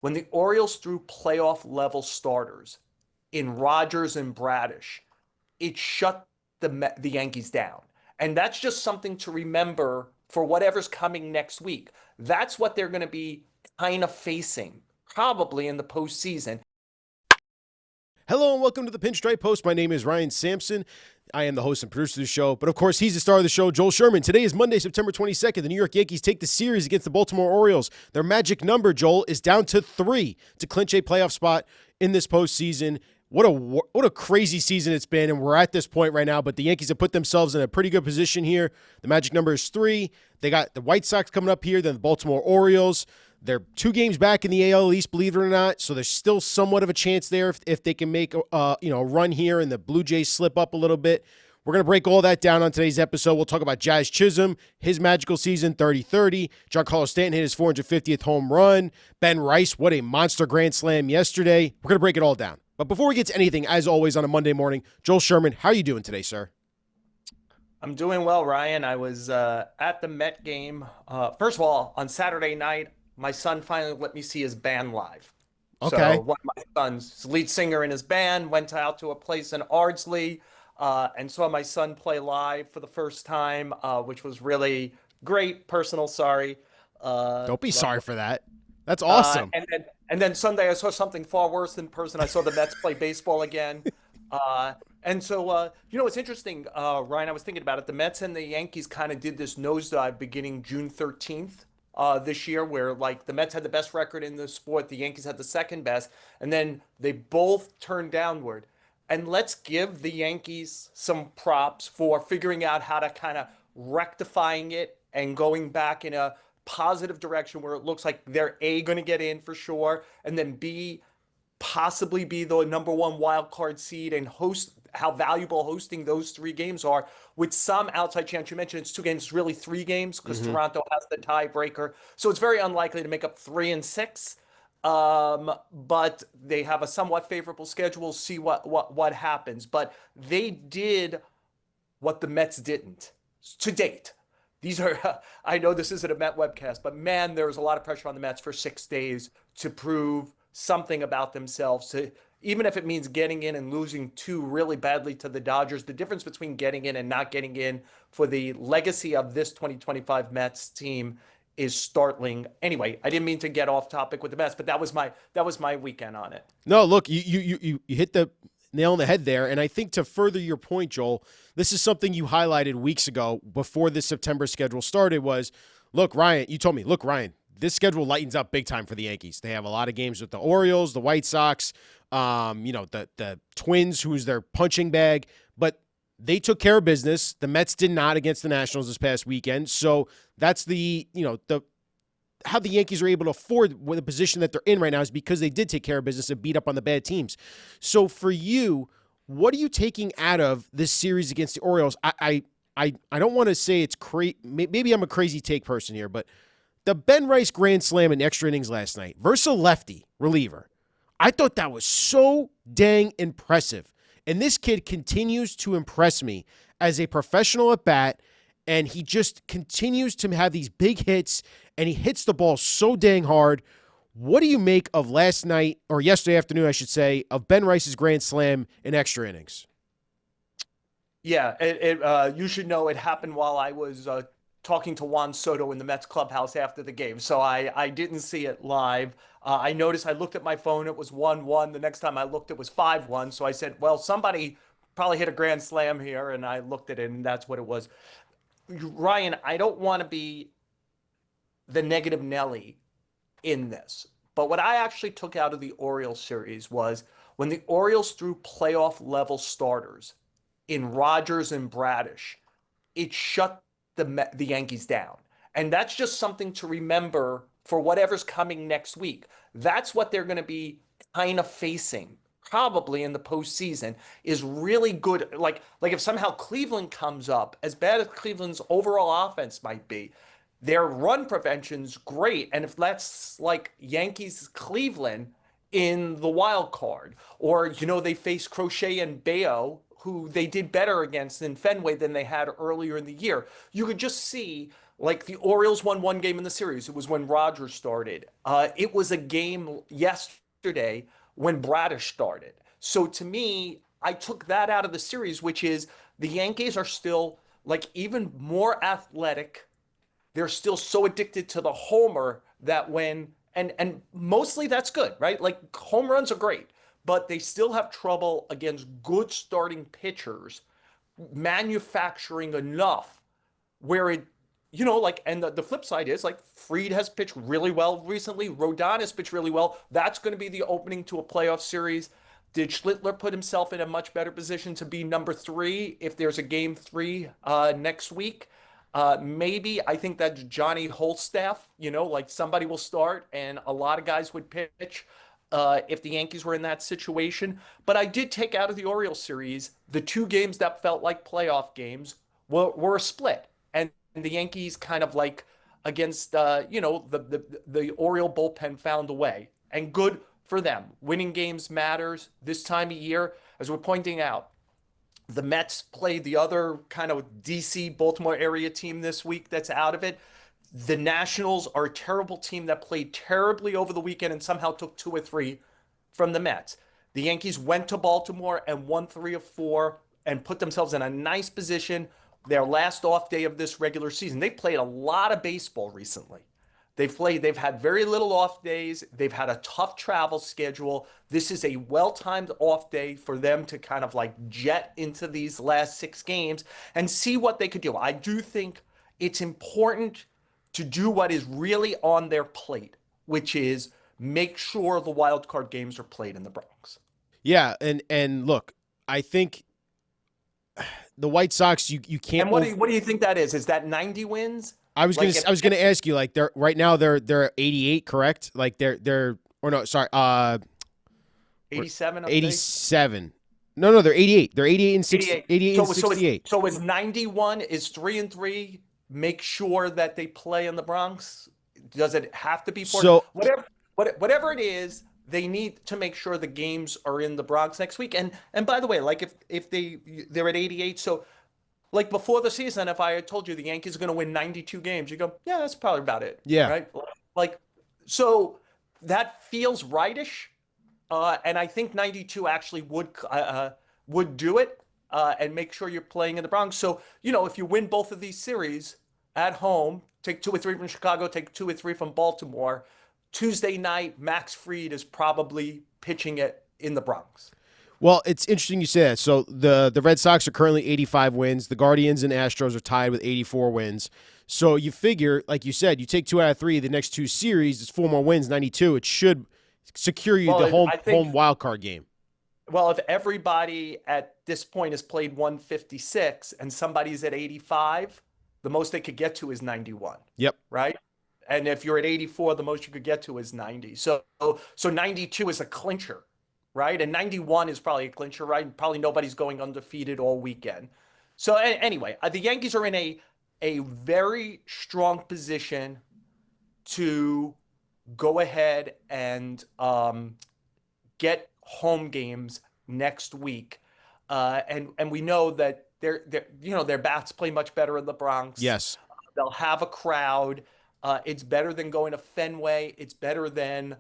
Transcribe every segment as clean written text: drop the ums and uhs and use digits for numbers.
when the Orioles threw playoff level starters in Rogers and Bradish, it shut the Yankees down. And that's just something to remember for whatever's coming next week. That's what they're going to be kind of facing probably in the postseason. Hello and welcome to the Pinstripe Post. My name is Ryan Sampson. I am the host and producer of the show, but of course, he's the star of the show, Joel Sherman. Today is Monday, September 22nd. The New York Yankees take the series against the Baltimore Orioles. Their magic number, Joel, is down to 3 to clinch a playoff spot in this postseason. What a crazy season it's been, and we're at this point right now, but the Yankees have put themselves in a pretty good position here. The magic number is 3. They got the White Sox coming up here, then the Baltimore Orioles. They're 2 games back in the AL East, believe it or not, so there's still somewhat of a chance there if they can make a run here and the Blue Jays slip up a little bit. We're going to break all that down on today's episode. We'll talk about Jazz Chisholm, his magical season, 30-30. Giancarlo Stanton hit his 450th home run. Ben Rice, what a monster grand slam yesterday. We're going to break it all down. But before we get to anything, as always on a Monday morning, Joel Sherman, how are you doing today, sir? I'm doing well, Ryan. I was at the Met game. First of all, on Saturday night, my son finally let me see his band live. Okay. So one of my sons, lead singer in his band, went out to a place in Ardsley and saw my son play live for the first time, which was really great. Personal sorry. Don't be sorry Love. for that. That's awesome. And then Sunday I saw something far worse in person. I saw the Mets play baseball again. And so it's interesting, Ryan. I was thinking about it. The Mets and the Yankees kind of did this nosedive beginning June 13th. This year, where like the Mets had the best record in the sport, the Yankees had the second best, and then they both turned downward. And let's give the Yankees some props for figuring out how to kind of rectifying it and going back in a positive direction where it looks like they're A, going to get in for sure, and then B, possibly be the number one wild card seed and host how valuable hosting those 3 games are with some outside chance. You mentioned it's 2 games, it's really 3 games because Toronto has the tiebreaker. So it's very unlikely to make up 3 and 6. But they have a somewhat favorable schedule. See what happens. But they did what the Mets didn't to date. These are, I know this isn't a Met webcast, but man, there was a lot of pressure on the Mets for 6 days to prove something about themselves, to even if it means getting in and losing 2 really badly to the Dodgers. The difference between getting in and not getting in for the legacy of this 2025 Mets team is startling. Anyway, I didn't mean to get off topic with the Mets, but that was my weekend on it. No, look, you hit the nail on the head there. And I think to further your point, Joel, this is something you highlighted weeks ago before the September schedule started was, look, Ryan, you told me, look, Ryan, this schedule lightens up big time for the Yankees. They have a lot of games with the Orioles, the White Sox, the Twins, who's their punching bag, but they took care of business. The Mets did not against the Nationals this past weekend. So that's how the Yankees are able to afford the position that they're in right now is because they did take care of business and beat up on the bad teams. So for you, what are you taking out of this series against the Orioles? I don't want to say it's crazy. Maybe I'm a crazy take person here, but the Ben Rice grand slam in extra innings last night versus a lefty reliever, I thought that was so dang impressive. And this kid continues to impress me as a professional at bat, and he just continues to have these big hits, and he hits the ball so dang hard. What do you make of last night, or yesterday afternoon, I should say, of Ben Rice's grand slam in extra innings? Yeah, you should know it happened while I was talking to Juan Soto in the Mets clubhouse after the game. So I didn't see it live. I noticed I looked at my phone, it was 1-1. The next time I looked, it was 5-1. So I said, well, somebody probably hit a grand slam here. And I looked at it, and that's what it was. Ryan, I don't want to be the negative Nelly in this. But what I actually took out of the Orioles series was when the Orioles threw playoff level starters in Rogers and Bradish, it shut the Yankees down. And that's just something to remember for whatever's coming next week. That's what they're going to be kind of facing probably in the postseason is really good. Like if somehow Cleveland comes up, as bad as Cleveland's overall offense might be, their run prevention's great. And if that's like Yankees Cleveland in the wild card, or they face Crochet and Bayo, who they did better against in Fenway than they had earlier in the year, you could just see Like the Orioles won one game in the series. It was when Rogers started. It was a game yesterday when Bradish started. So to me, I took that out of the series, which is the Yankees are still like even more athletic. They're still so addicted to the homer that when and mostly that's good, right? Like home runs are great, but they still have trouble against good starting pitchers manufacturing enough where it, like, and the flip side is like Fried has pitched really well recently. Rodon has pitched really well. That's going to be the opening to a playoff series. Did Schlittler put himself in a much better position to be number three if there's a game three next week? Maybe I think that's Johnny Holstaff, like somebody will start and a lot of guys would pitch if the Yankees were in that situation. But I did take out of the Orioles series the two games that felt like playoff games were a split. And the Yankees kind of like against, the Oriole bullpen found a way. And good for them. Winning games matters this time of year. As we're pointing out, the Mets played the other kind of DC Baltimore area team this week that's out of it. The Nationals are a terrible team that played terribly over the weekend and somehow took two or three from the Mets. The Yankees went to Baltimore and won three of four and put themselves in a nice position. Their last off day of this regular season. They played a lot of baseball recently. They've had very little off days. They've had a tough travel schedule. This is a well-timed off day for them to kind of like jet into these last six games and see what they could do. I do think it's important to do what is really on their plate, which is make sure the wild card games are played in the Bronx. Yeah, and look, I think the White Sox, you can't. And what do you think that is? Is that 90 wins? I was gonna ask you, like, they're right now they're 88, correct? Like they're or no, sorry, 87. 87. No, they're 88. They're 88 and 88 and 68. So is 91 is 3-3? Make sure that they play in the Bronx. Does it have to be for So whatever it is? They need to make sure the games are in the Bronx next week. And by the way, like if they're at 88, so like before the season, if I had told you the Yankees are going to win 92 games, you go, yeah, that's probably about it. yeah, Right. Like, so that feels rightish. And I think 92 actually would do it and make sure you're playing in the Bronx. So, if you win both of these series at home, take two or three from Chicago, take two or three from Baltimore, Tuesday night, Max Fried is probably pitching it in the Bronx. Well, it's interesting you say that. So the Red Sox are currently 85 wins. The Guardians and Astros are tied with 84 wins. So you figure, like you said, you take 2 out of 3 of the next 2 series, it's 4 more wins, 92. It should secure you the home wild card game. Well, if everybody at this point has played 156 and somebody's at 85, the most they could get to is 91. Yep. Right? And if you're at 84, the most you could get to is 90. So 92 is a clincher. Right? And 91 is probably a clincher, right? And probably nobody's going undefeated all weekend. So anyway, the Yankees are in a very strong position to go ahead and get home games next week. And we know that their bats play much better in the Bronx. Yes. They'll have a crowd. It's better than going to Fenway. It's better than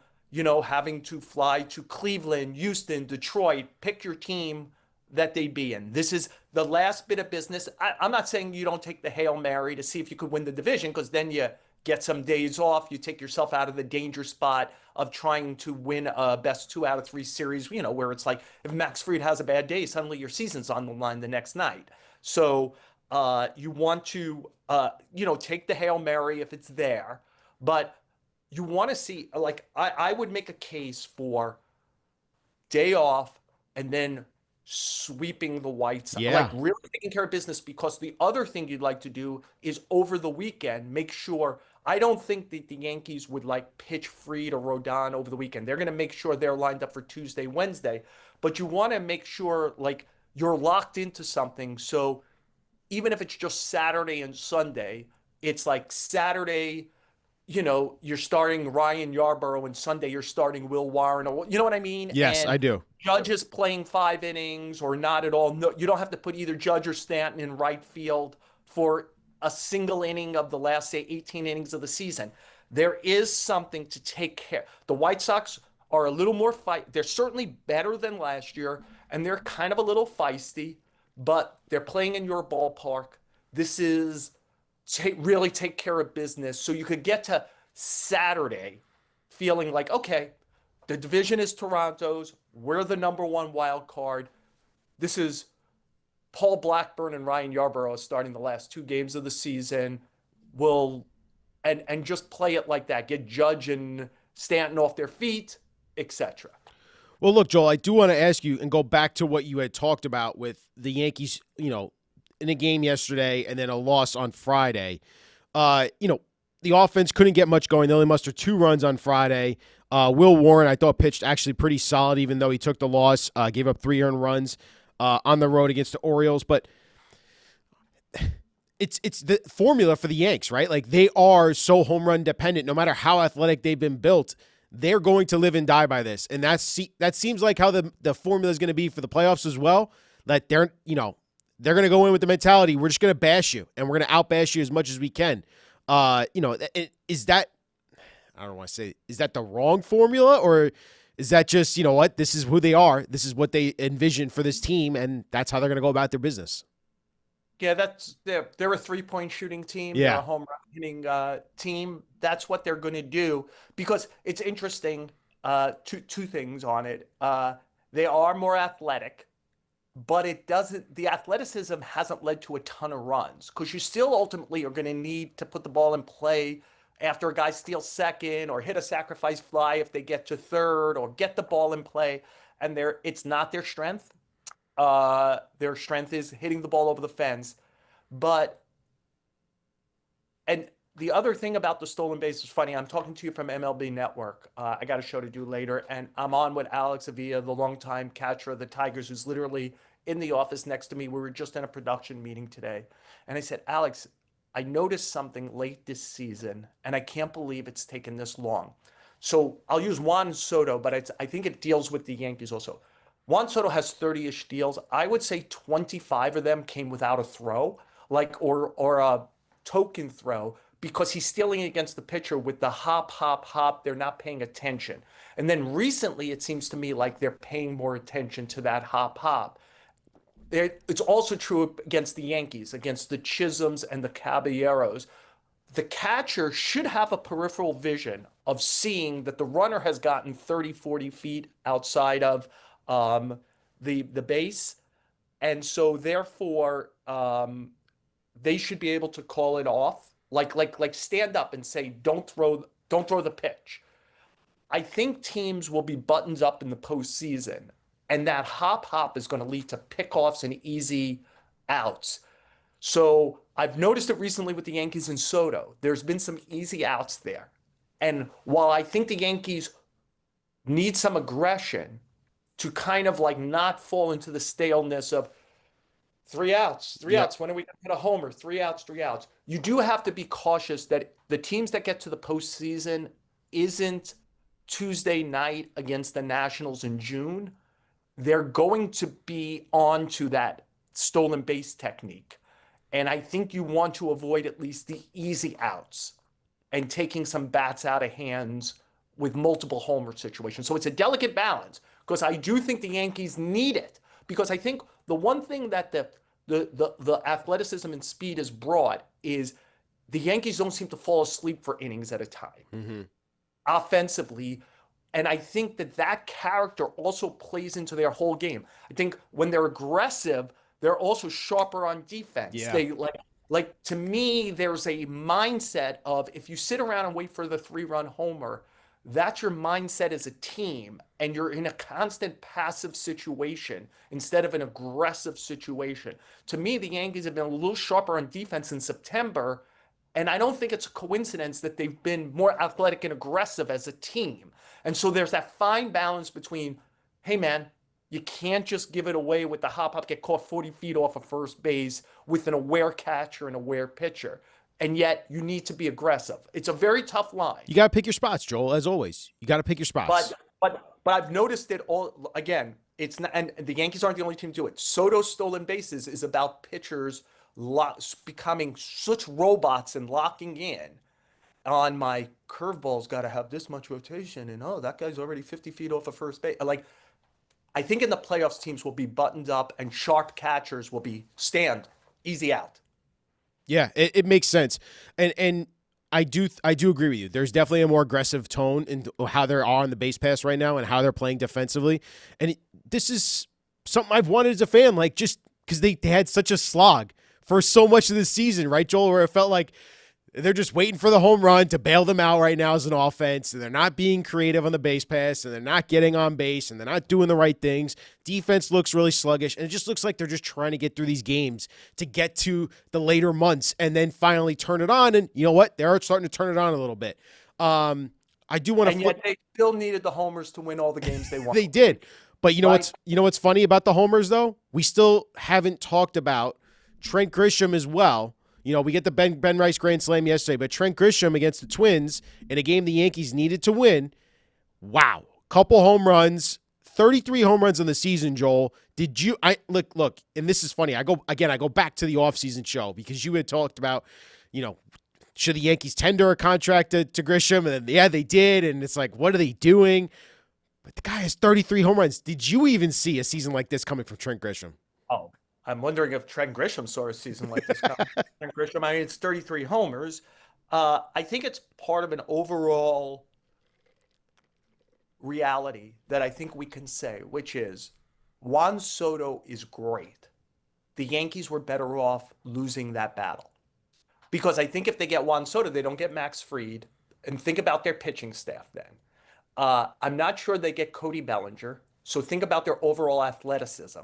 having to fly to Cleveland, Houston, Detroit, pick your team that they'd be in. This is the last bit of business. I'm not saying you don't take the Hail Mary to see if you could win the division, because then you get some days off. You take yourself out of the danger spot of trying to win a best 2 out of 3 series, where it's like if Max Fried has a bad day, suddenly your season's on the line the next night. So you want to, take the Hail Mary if it's there. But you want to see, like, I would make a case for day off and then sweeping the White Sox. Yeah. Like really taking care of business, because the other thing you'd like to do is over the weekend, make sure, I don't think that the Yankees would like pitch Fried or Rodon over the weekend. They're going to make sure they're lined up for Tuesday, Wednesday, but you want to make sure like you're locked into something. So even if it's just Saturday and Sunday, it's like Saturday, you're starting Ryan Yarborough, and Sunday you're starting Will Warren. You know what I mean? Yes, and I do. Judge is playing 5 innings or not at all. No, you don't have to put either Judge or Stanton in right field for a single inning of the last, say, 18 innings of the season. There is something to take care. The White Sox are a little more fight. They're certainly better than last year, and they're kind of a little feisty, but they're playing in your ballpark. This is really take care of business. So you could get to Saturday feeling like, okay, the division is Toronto's. We're the number one wild card. This is Paul Blackburn and Ryan Yarbrough starting the last 2 games of the season. Will and just play it like that. Get Judge and Stanton off their feet, etc. Well, look, Joel, I do want to ask you and go back to what you had talked about with the Yankees, in a game yesterday and then a loss on Friday. The offense couldn't get much going. They only mustered 2 runs on Friday. Will Warren, I thought, pitched actually pretty solid, even though he took the loss, gave up 3 earned runs on the road against the Orioles. But it's the formula for the Yanks, right? Like, they are so home run dependent. No matter how athletic they've been built, they're going to live and die by this. And that seems like how the formula is going to be for the playoffs as well. That they're going to go in with the mentality, we're just going to bash you, and we're going to outbash you as much as we can. Is that, I don't want to say, is that the wrong formula, or is that just, this is who they are, this is what they envision for this team, and that's how they're going to go about their business? Yeah, they're a 3-point shooting team. Yeah. They're a home run hitting team. That's what they're going to do, because it's interesting. Two things on it. They are more athletic, but the athleticism hasn't led to a ton of runs, because you still ultimately are going to need to put the ball in play after a guy steals second, or hit a sacrifice fly if they get to third, or get the ball in play. And it's not their strength. Their strength is hitting the ball over the fence. And the other thing about the stolen base is funny. I'm talking to you from MLB Network. I got a show to do later, and I'm on with Alex Avila, the longtime catcher of the Tigers, who's literally in the office next to me. We were just in a production meeting today. And I said, Alex, I noticed something late this season, and I can't believe it's taken this long. So I'll use Juan Soto, but I think it deals with the Yankees also. Juan Soto has 30-ish deals. I would say 25 of them came without a throw, or a token throw, because he's stealing against the pitcher with the hop, hop, hop. They're not paying attention. And then recently, it seems to me like they're paying more attention to that hop, hop. It's also true against the Yankees, against the Chisholms and the Caballeros. The catcher should have a peripheral vision of seeing that the runner has gotten 30, 40 feet outside of the base. And so therefore, they should be able to call it off, like stand up and say, don't throw the pitch. I think teams will be buttons up in the postseason, and that hop hop is going to lead to pickoffs and easy outs. So I've noticed it recently with the Yankees and Soto. There's been some easy outs there. And while I think the Yankees need some aggression to kind of like not fall into the staleness of 3 outs, 3 outs. When are we going to hit a homer? 3 outs, 3 outs. You do have to be cautious that the teams that get to the postseason isn't Tuesday night against the Nationals in June. They're going to be on to that stolen base technique. And I think you want to avoid at least the easy outs and taking some bats out of hands with multiple homer situations. So it's a delicate balance, because I do think the Yankees need it. Because I think the one thing that the athleticism and speed has brought is the Yankees don't seem to fall asleep for innings at a time offensively. And I think that character also plays into their whole game. I think when they're aggressive, they're also sharper on defense. Yeah. They like to me, there's a mindset of, if you sit around and wait for the 3-run homer, that's your mindset as a team, and you're in a constant passive situation instead of an aggressive situation. To me, the Yankees have been a little sharper on defense in September, and I don't think it's a coincidence that they've been more athletic and aggressive as a team. And so there's that fine balance between, hey man, you can't just give it away with the hop, get caught 40 feet off of first base with an aware catcher and aware pitcher. And yet you need to be aggressive. It's a very tough line. You got to pick your spots, Joel, as always. You got to pick your spots. But I've noticed it all, again, it's not, and the Yankees aren't the only team to do it. Soto's stolen bases is about pitchers becoming such robots and locking in on my curveball's got to have this much rotation, and oh, that guy's already 50 feet off of first base. Like, I think in the playoffs, teams will be buttoned up and sharp catchers will be stand easy out. Yeah, it makes sense. And I do agree with you. There's definitely a more aggressive tone in how they are on the base pass right now and how they're playing defensively. And this is something I've wanted as a fan, like just because they had such a slog for so much of the season, right, Joel, where it felt like they're just waiting for the home run to bail them out right now as an offense, and they're not being creative on the base pass, and they're not getting on base, and they're not doing the right things. Defense looks really sluggish, and it just looks like they're just trying to get through these games to get to the later months and then finally turn it on. And you know what? They are starting to turn it on a little bit. I do want to. And yet they still needed the homers to win all the games they won. They did, but you know what's funny about the homers though? We still haven't talked about Trent Grisham as well. You know, we get the Ben Rice grand slam yesterday, but Trent Grisham against the Twins in a game the Yankees needed to win. Wow. Couple home runs, 33 home runs in the season, Joel. Look, and this is funny. I go back to the offseason show because you had talked about, you know, should the Yankees tender a contract to Grisham? And then, yeah, they did. And it's like, what are they doing? But the guy has 33 home runs. Did you even see a season like this coming from Trent Grisham? Oh, I'm wondering if Trent Grisham saw a season like this. Trent Grisham, I mean, it's 33 homers. I think it's part of an overall reality that I think we can say, which is Juan Soto is great. The Yankees were better off losing that battle. Because I think if they get Juan Soto, they don't get Max Fried. And think about their pitching staff then. I'm not sure they get Cody Bellinger. So think about their overall athleticism.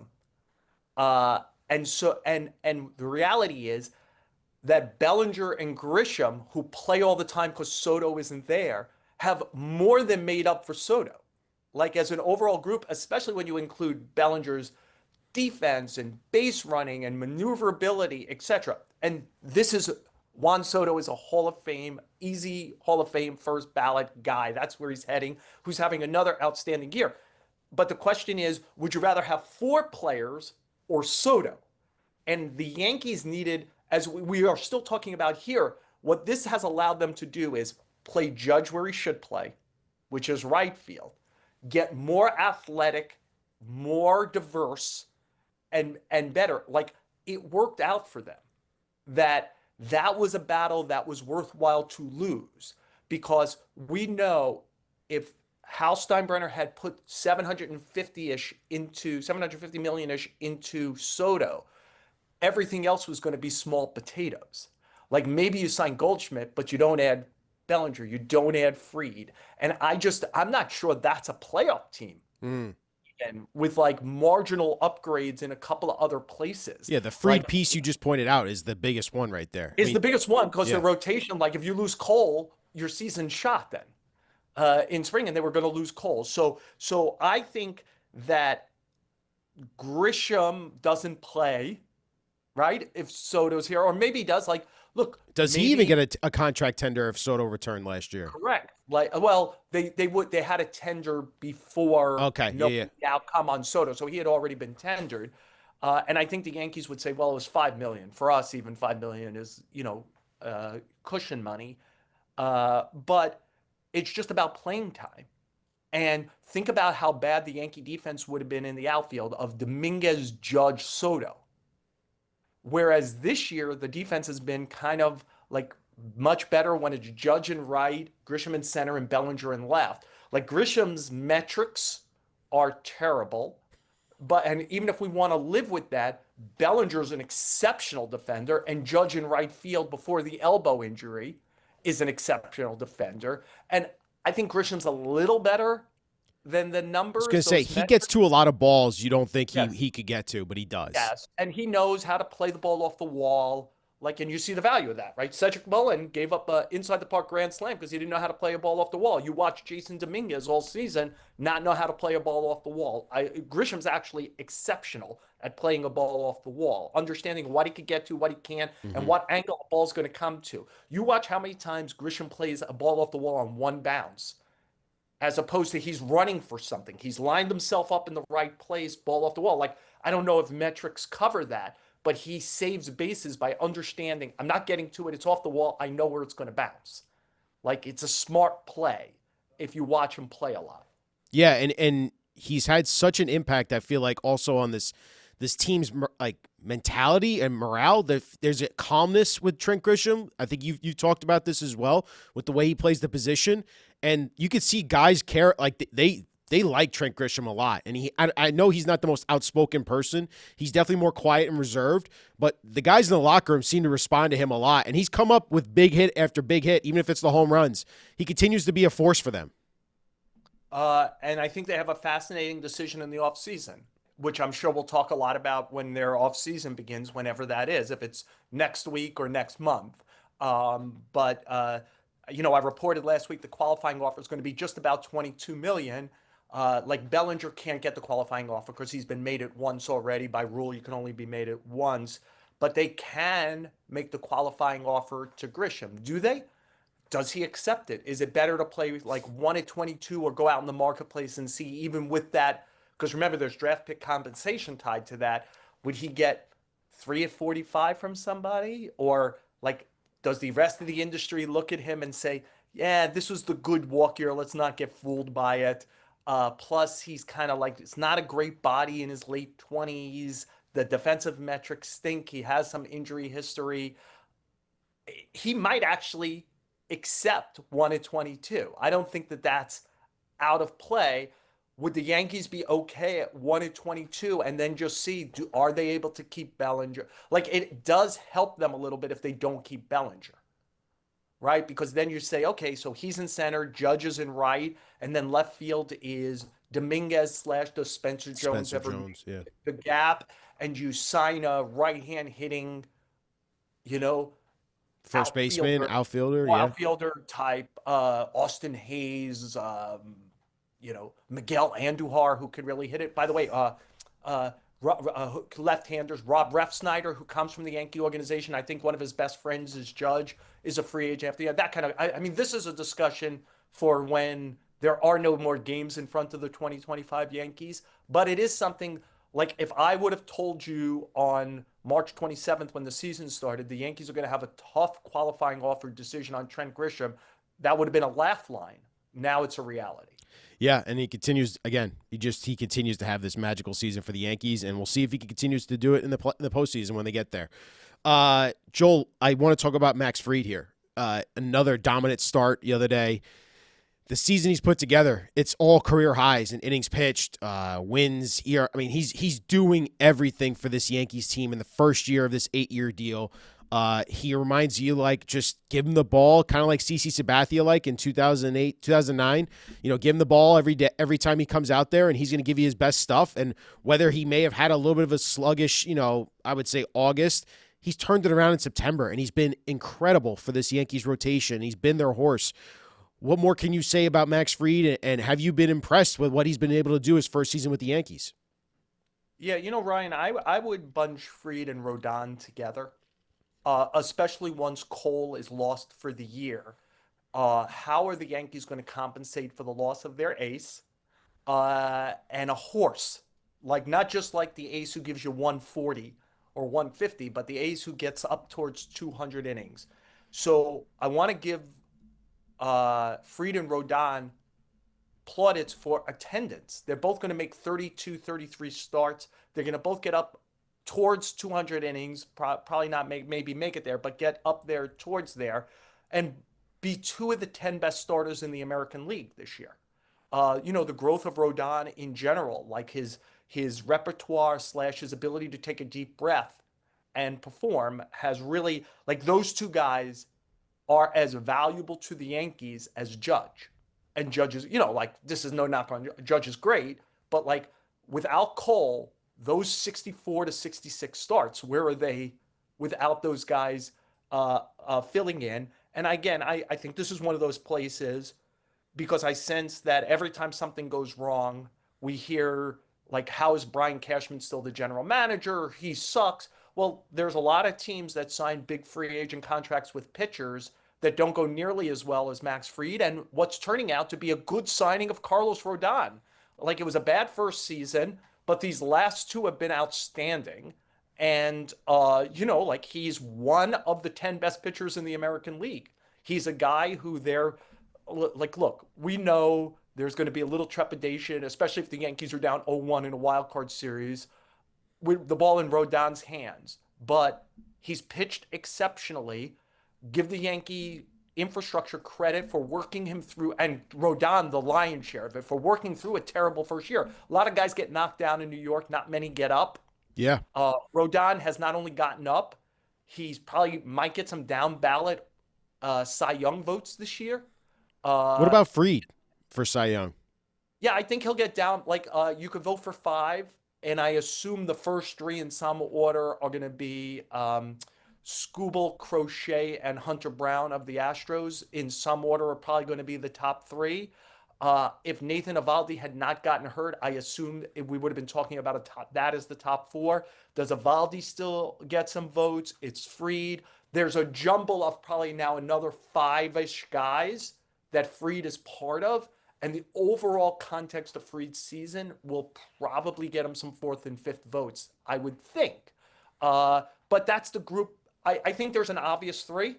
And the reality is that Bellinger and Grisham, who play all the time because Soto isn't there, have more than made up for Soto. Like as an overall group, especially when you include Bellinger's defense and base running and maneuverability, etc. And this is Juan Soto is a Hall of Fame, easy Hall of Fame first ballot guy. That's where he's heading, who's having another outstanding year. But the question is, would you rather have 4 players or Soto? And the Yankees needed, as we are still talking about here, what this has allowed them to do is play Judge where he should play, which is right field, get more athletic, more diverse, and better. Like it worked out for them. That was a battle that was worthwhile to lose because we know if Hal Steinbrenner had put 750 million-ish into Soto, everything else was going to be small potatoes. Like maybe you sign Goldschmidt, but you don't add Bellinger, you don't add Fried. And I'm not sure that's a playoff team. And with like marginal upgrades in a couple of other places. Yeah, the Fried piece you just pointed out is the biggest one right there. Is the biggest one because the rotation, like if you lose Cole, your season's shot then. In spring, and they were going to lose Cole. So I think that Grisham doesn't play, right? If Soto's here, or maybe he does. Like, look, does he even get a contract tender if Soto returned last year? Correct. Like, well, they had a tender before. Okay. The outcome on Soto, so he had already been tendered. And I think the Yankees would say, well, it was $5 million for us. Even $5 million is cushion money, but it's just about playing time. And think about how bad the Yankee defense would have been in the outfield of Dominguez, Judge, Soto. Whereas this year, the defense has been kind of like much better when it's Judge and right, Grisham in center, and Bellinger in left. Like Grisham's metrics are terrible. And even if we want to live with that, Bellinger's an exceptional defender, and Judge in right field before the elbow injury is an exceptional defender. And I think Grisham's a little better than the numbers. I was going to say, he gets to a lot of balls you don't think he could get to, but he does. Yes, and he knows how to play the ball off the wall. And you see the value of that, right? Cedric Mullin gave up an inside the park grand slam because he didn't know how to play a ball off the wall. You watch Jason Dominguez all season not know how to play a ball off the wall. Grisham's actually exceptional at playing a ball off the wall, understanding what he could get to, what he can't, and what angle a ball's going to come to. You watch how many times Grisham plays a ball off the wall on one bounce, as opposed to he's running for something. He's lined himself up in the right place, ball off the wall. Like, I don't know if metrics cover that, but he saves bases by understanding I'm not getting to it. It's off the wall. I know where it's going to bounce. Like it's a smart play if you watch him play a lot. Yeah, and he's had such an impact. I feel like also on this team's like mentality and morale. There's a calmness with Trent Grisham. I think you talked about this as well with the way he plays the position, and you could see guys care like they like Trent Grisham a lot. And I know he's not the most outspoken person. He's definitely more quiet and reserved, but the guys in the locker room seem to respond to him a lot. And he's come up with big hit after big hit, even if it's the home runs. He continues to be a force for them. And I think they have a fascinating decision in the offseason, which I'm sure we'll talk a lot about when their offseason begins, whenever that is, if it's next week or next month. But I reported last week the qualifying offer is going to be just about 22 million. Like Bellinger can't get the qualifying offer because he's been made it once already. By rule, you can only be made it once, but they can make the qualifying offer to Grisham. Do they? Does he accept it? Is it better to play like 1 at 22 or go out in the marketplace and see, even with that? Because remember, there's draft pick compensation tied to that. Would he get 3 at 45 from somebody? Or like, does the rest of the industry look at him and say, yeah, this was the good walk year. Let's not get fooled by it. Plus, he's kind of like, it's not a great body in his late 20s. The defensive metrics stink. He has some injury history. He might actually accept 1 at 22. I don't think that that's out of play. Would the Yankees be okay at 1 at 22 and then just see, are they able to keep Bellinger? Like it does help them a little bit if they don't keep Bellinger, right? Because then you say, okay, so he's in center, Judge is in right, and then left field is Dominguez slash does Spencer Jones Spencer ever Jones, yeah. the gap, and you sign a right-hand hitting, you know, First baseman, outfielder, yeah. outfielder type, Austin Hayes, Miguel Andujar, who can really hit it. By the way, left-handers, Rob Refsnyder, who comes from the Yankee organization. I think one of his best friends is Judge, is a free agent after that kind of. I mean, this is a discussion for when there are no more games in front of the 2025 Yankees. But it is something like if I would have told you on March 27th when the season started, the Yankees are going to have a tough qualifying offer decision on Trent Grisham, that would have been a laugh line. Now it's a reality. Yeah, and he continues again. He continues to have this magical season for the Yankees, and we'll see if he continues to do it in the postseason when they get there. Joel, I want to talk about Max Fried here. Another dominant start the other day. The season he's put together, it's all career highs in innings pitched, wins. I mean, he's doing everything for this Yankees team in the first year of this 8-year deal. He reminds you, like, just give him the ball, kind of like CC Sabathia, like in 2008, 2009. Give him the ball every day, every time he comes out there, and he's going to give you his best stuff. And whether he may have had a little bit of a sluggish, I would say August, he's turned it around in September, and he's been incredible for this Yankees rotation. He's been their horse. What more can you say about Max Fried, and have you been impressed with what he's been able to do his first season with the Yankees? Yeah, Ryan, I would bunch Fried and Rodon together, especially once Cole is lost for the year. How are the Yankees going to compensate for the loss of their ace and a horse? Like, not just like the ace who gives you 140 or 150, but the ace who gets up towards 200 innings. So I want to give Fried and Rodon plaudits for attendance. They're both going to make 32, 33 starts. They're going to both get up towards 200 innings, probably not maybe make it there, but get up there towards there and be 2 of the 10 best starters in the American League this year. The growth of Rodon in general, like his repertoire / his ability to take a deep breath and perform has really, like, those 2 guys are as valuable to the Yankees as Judge. And Judge is, like, this is no knock on Judge is great, but like without Cole, those 64 to 66 starts, where are they without those guys filling in? And again, I think this is one of those places because I sense that every time something goes wrong, we hear like, how is Brian Cashman still the general manager? He sucks. Well, there's a lot of teams that sign big free agent contracts with pitchers that don't go nearly as well as Max Fried, and what's turning out to be a good signing of Carlos Rodon. Like, it was a bad first season, but these last 2 have been outstanding. And like he's one of the 10 best pitchers in the American League. He's a guy who like, look, we know there's going to be a little trepidation, especially if the Yankees are down 0-1 in a wild card series with the ball in Rodon's hands. But he's pitched exceptionally. Give the Yankee infrastructure credit for working him through, and Rodon, the lion's share of it, for working through a terrible first year. A lot of guys get knocked down in New York, not many get up. Yeah. Rodon has not only gotten up, he's probably might get some down ballot Cy Young votes this year. What Uh, about Fried for Cy Young? yeah, I think he'll get down. Like, you could vote for five, and I assume the first three in some order are going to be Scooble, Crochet, and Hunter Brown of the Astros. In some order, are probably going to be the top three. If Nathan Eovaldi had not gotten hurt, I assume we would have been talking about that as the top four. Does Eovaldi still get some votes? It's Fried. There's a jumble of probably now another five-ish guys that Fried is part of. And the overall context of Fried's season will probably get him some fourth and fifth votes, I would think. But that's the group. I think there's an obvious three.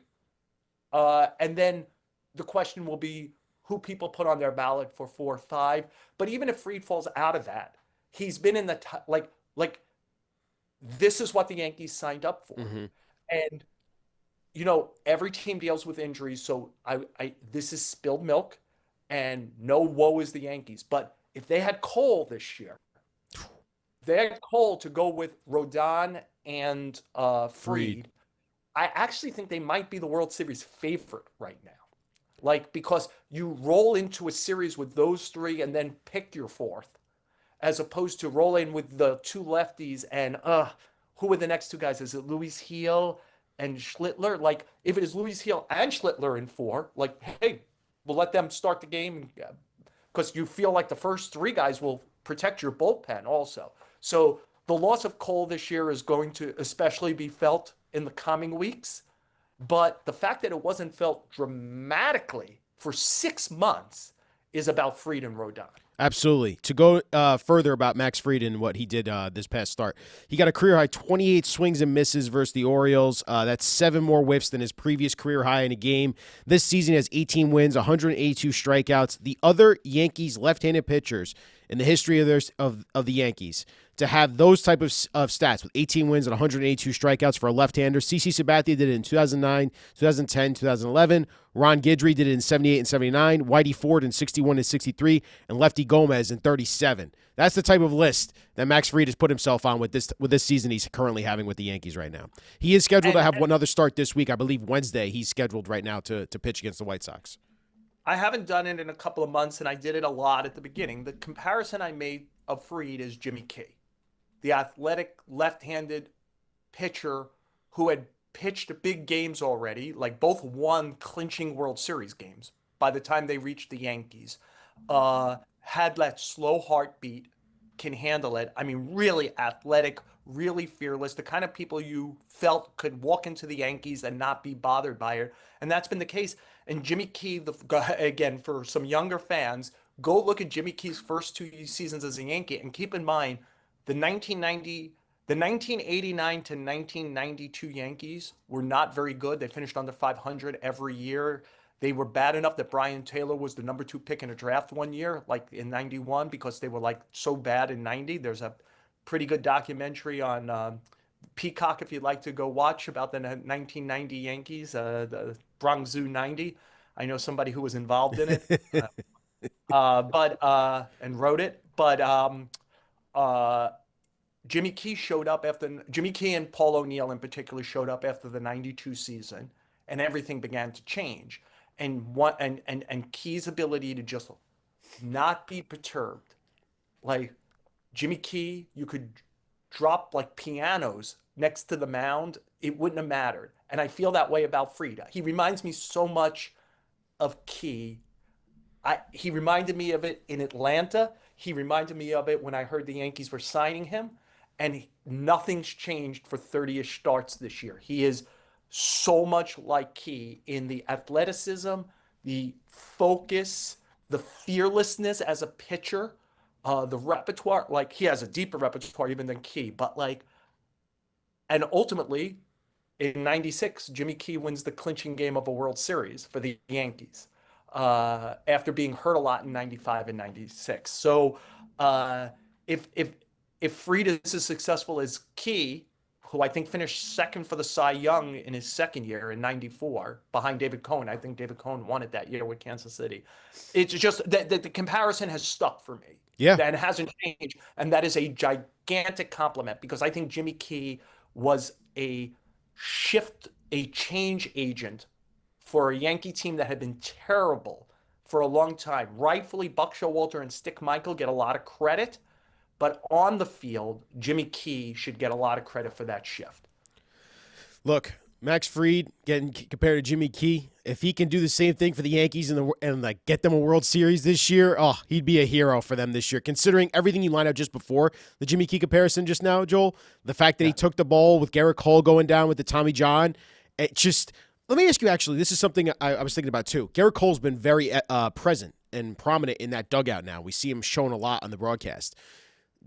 And then the question will be who people put on their ballot for 4 or 5. But even if Fried falls out of that, he's been in the like this is what the Yankees signed up for. Mm-hmm. And every team deals with injuries, so I this is spilled milk, and no woe is the Yankees. But if they had Cole this year, they had Cole to go with Rodon and Fried. I actually think they might be the World Series favorite right now. Like, because you roll into a series with those three and then pick your fourth, as opposed to rolling with the two lefties and who are the next two guys? Is it Luis Heel and Schlittler? Like, if it is Luis Heel and Schlittler in 4, like, hey, we'll let them start the game because you feel like the first 3 guys will protect your bullpen also. So the loss of Cole this year is going to especially be felt in the coming weeks. But the fact that it wasn't felt dramatically for 6 months is about Fried and Rodon. Absolutely. To go further about Max Fried and what he did this past start, he got a career high 28 swings and misses versus the Orioles. That's 7 more whiffs than his previous career high in a game. This season he has 18 wins, 182 strikeouts. The other Yankees left-handed pitchers in the history of the Yankees to have those type of stats with 18 wins and 182 strikeouts for a left-hander. CC Sabathia did it in 2009, 2010, 2011. Ron Guidry did it in 78 and 79. Whitey Ford in 61 and 63. And Lefty Gomez in 37. That's the type of list that Max Fried has put himself on with this season he's currently having with the Yankees right now. He is scheduled to have one other start this week. I believe Wednesday he's scheduled right now to pitch against the White Sox. I haven't done it in a couple of months, and I did it a lot at the beginning. The comparison I made of Fried is Jimmy Key, the athletic left-handed pitcher who had pitched big games already, like both won clinching World Series games by the time they reached the Yankees, had that slow heartbeat, can handle it. I mean, really athletic, really fearless, the kind of people you felt could walk into the Yankees and not be bothered by it. And that's been the case. And Jimmy Key, again, for some younger fans, go look at Jimmy Key's first 2 seasons as a Yankee and keep in mind the 1989 to 1992 Yankees were not very good. They finished under 500 every year. They were bad enough that Brian Taylor was the number 2 pick in a draft one year, like in 91, because they were like so bad in 90. There's a pretty good documentary on Peacock if you'd like to go watch about the 1990 Yankees, the Bronx Zoo 90. I know somebody who was involved in it, and wrote it. But Jimmy Key and Paul O'Neill in particular showed up after the 92 season, and everything began to change. And Key's ability to just not be perturbed, like Jimmy Key, you could drop like pianos next to the mound, it wouldn't have mattered. And I feel that way about Fried. He reminds me so much of Key. He reminded me of it in Atlanta. He reminded me of it when I heard the Yankees were signing him. And nothing's changed for 30-ish starts this year. He is so much like Key in the athleticism, the focus, the fearlessness as a pitcher, the repertoire. Like, he has a deeper repertoire even than Key, but like And ultimately, in 96, Jimmy Key wins the clinching game of a World Series for the Yankees after being hurt a lot in 95 and 96. So uh, if, if, if Fried is as successful as Key, who I think finished second for the Cy Young in his second year in 94 behind David Cohn. I think David Cohn won it that year with Kansas City. It's just that the comparison has stuck for me. Yeah. That hasn't changed. And that is a gigantic compliment because I think Jimmy Key was a change agent for a Yankee team that had been terrible for a long time. Rightfully, Buck Showalter and Stick Michael get a lot of credit, but on the field, Jimmy Key should get a lot of credit for that shift. Look, Max Fried getting compared to Jimmy Key. If he can do the same thing for the Yankees and like get them a World Series this year, oh, he'd be a hero for them this year. Considering everything you lined out just before the Jimmy Key comparison just now, Joel, the fact that he took the ball with Garrett Cole going down with the Tommy John, it just. Let me ask you, actually, this is something I was thinking about, too. Garrett Cole's been very present and prominent in that dugout now. We see him shown a lot on the broadcast.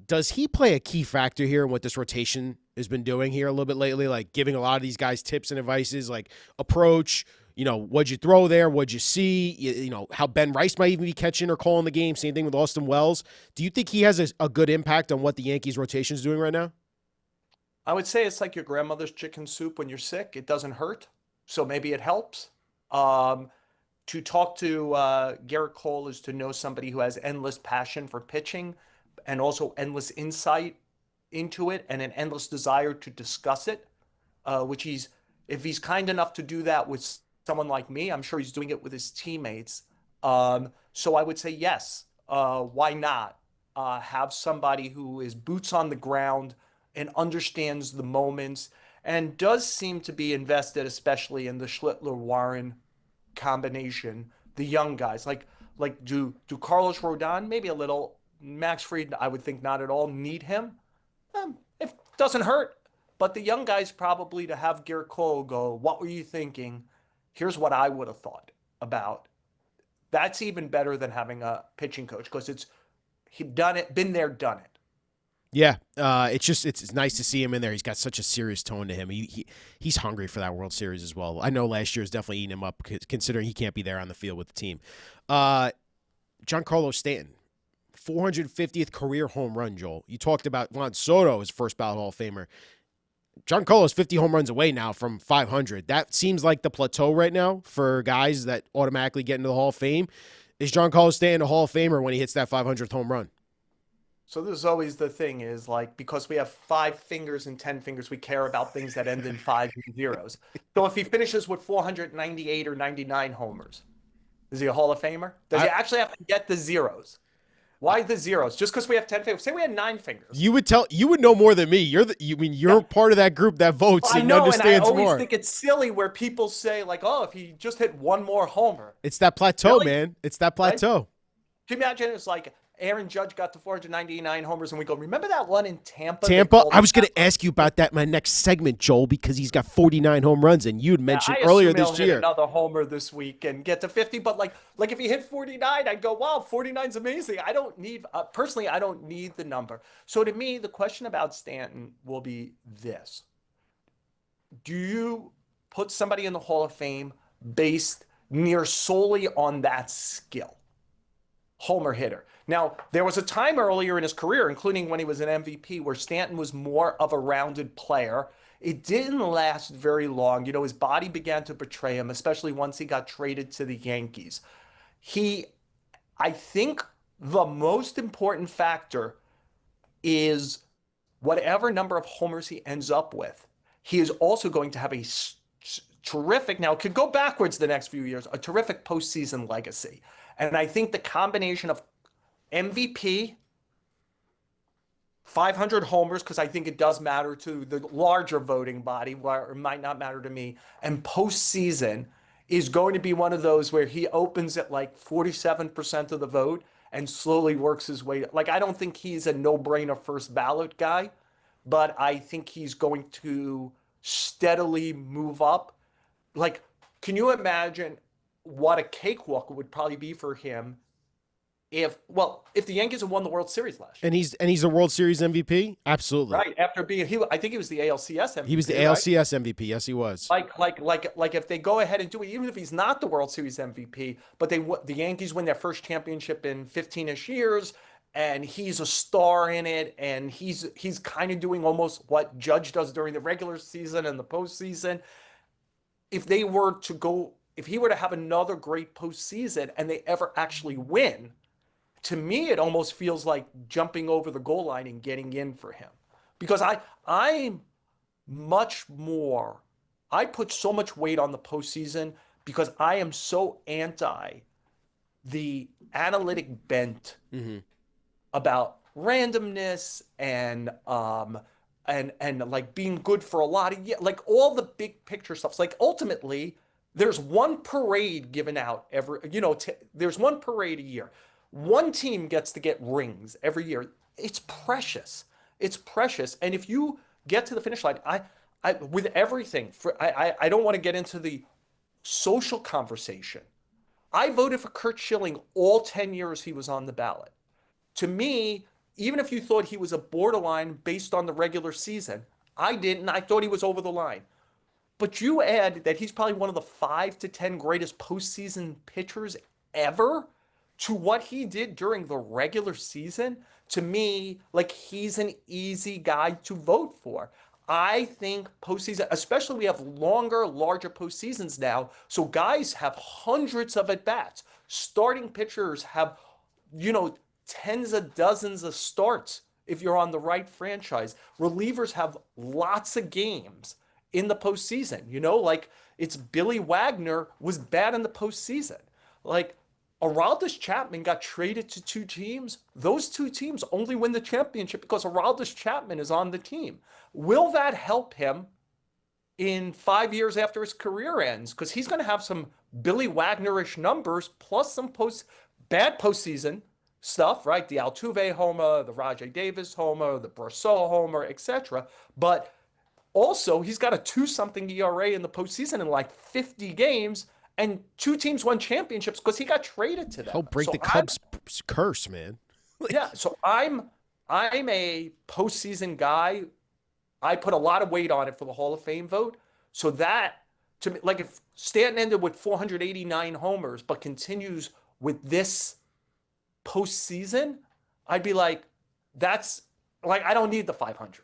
Does he play a key factor here in what this rotation has been doing here a little bit lately, like giving a lot of these guys tips and advices, like approach, what'd you throw there, what'd you see, how Ben Rice might even be catching or calling the game, same thing with Austin Wells. Do you think he has a good impact on what the Yankees rotation is doing right now? I would say it's like your grandmother's chicken soup when you're sick. It doesn't hurt. So maybe it helps. To talk to Garrett Cole is to know somebody who has endless passion for pitching and also endless insight into it and an endless desire to discuss it, which if he's kind enough to do that with someone like me, I'm sure he's doing it with his teammates. So I would say yes. Why not have somebody who is boots on the ground and understands the moments and does seem to be invested, especially in the Schlittler-Warren combination, the young guys. Like do Carlos Rodon, maybe a little. Max Fried, I would think not at all need him. It doesn't hurt. But the young guys probably to have Garrett Cole go, what were you thinking? Here's what I would have thought about. That's even better than having a pitching coach because he's done it, been there, done it. Yeah, it's nice to see him in there. He's got such a serious tone to him. He's hungry for that World Series as well. I know last year's definitely eating him up considering he can't be there on the field with the team. Giancarlo Stanton, 450th career home run, Joel. You talked about Juan Soto, his first ballot Hall of Famer. Giancarlo's 50 home runs away now from 500. That seems like the plateau right now for guys that automatically get into the Hall of Fame. Is Giancarlo Stanton a Hall of Famer when he hits that 500th home run? So this is always the thing is like, because we have 5 fingers and 10 fingers, we care about things that end in 5 and zeros. So if he finishes with 498 or 99 homers, is he a Hall of Famer? Does he actually have to get the zeros? Why the zeros? Just because we have 10 fingers. Say we had 9 fingers. You would know more than me. You're part of that group that votes and understands more. I always think it's silly where people say like, oh, if he just hit one more homer. It's that plateau, really? Man. It's that plateau. Right? Can you imagine it's like Aaron Judge got to 499 homers and we go, remember that one in Tampa? I was going to ask you about that in my next segment, Joel, because he's got 49 home runs and you'd mentioned earlier this year. Hit another homer this week and get to 50, but like if he hit 49, I'd go, wow, 49's amazing. I don't need, personally, I don't need the number. So to me, the question about Stanton will be this. Do you put somebody in the Hall of Fame based near solely on that skill? Homer hitter. Now, there was a time earlier in his career, including when he was an MVP, where Stanton was more of a rounded player. It didn't last very long. His body began to betray him, especially once he got traded to the Yankees. I think the most important factor is whatever number of homers he ends up with, he is also going to have a terrific, now it could go backwards the next few years, a terrific postseason legacy. And I think the combination of MVP, 500 homers, because I think it does matter to the larger voting body, where it might not matter to me, and postseason is going to be one of those where he opens at like 47% of the vote and slowly works his way. Like, I don't think he's a no-brainer first ballot guy, but I think he's going to steadily move up. Like, can you imagine what a cakewalk would probably be for him if the Yankees had won the World Series last year, And he's a World Series MVP. Absolutely. right? After being I think he was the ALCS He was the MVP, right? ALCS MVP. Yes, he was. Like if they go ahead and do it, even if he's not the World Series MVP, but the Yankees win their first championship in 15ish years, and he's a star in it, and he's kind of doing almost what Judge does during the regular season and the postseason. If he were to have another great postseason and they ever actually win, to me it almost feels like jumping over the goal line and getting in for him, because I'm much more. I put so much weight on the postseason because I am so anti the analytic bent Hmm. about randomness and like being good for a lot of like all the big picture stuff. It's like ultimately there's one parade given out there's one parade a year. One team gets to get rings every year. It's precious. It's precious. And if you get to the finish line, I with everything I don't want to get into the social conversation. I voted for Kurt Schilling all 10 years he was on the ballot. To me, even if you thought he was a borderline based on the regular season, I didn't. I thought he was over the line. But you add that he's probably one of the 5 to 10 greatest postseason pitchers ever to what he did during the regular season. To me, like he's an easy guy to vote for. I think postseason, especially we have longer, larger postseasons now. So guys have hundreds of at bats. Starting pitchers have, you know, tens of dozens of starts if you're on the right franchise. Relievers have lots of games in the postseason. Like it's Billy Wagner was bad in the postseason. Like Aroldis Chapman got traded to 2 teams. Those 2 teams only win the championship because Aroldis Chapman is on the team. Will that help him in 5 years after his career ends? Because he's going to have some Billy Wagnerish numbers plus some bad postseason stuff, right? The Altuve homer, the Rajay Davis homer, the Brosseau homer, etc. But also, he's got a 2-something ERA in the postseason in like 50 games, and 2 teams won championships because he got traded to them. Help break So the Cubs' curse, man. yeah, so I'm a postseason guy. I put a lot of weight on it for the Hall of Fame vote. So that to me, like if Stanton ended with 489 homers but continues with this postseason, I'd be like, that's like I don't need the 500.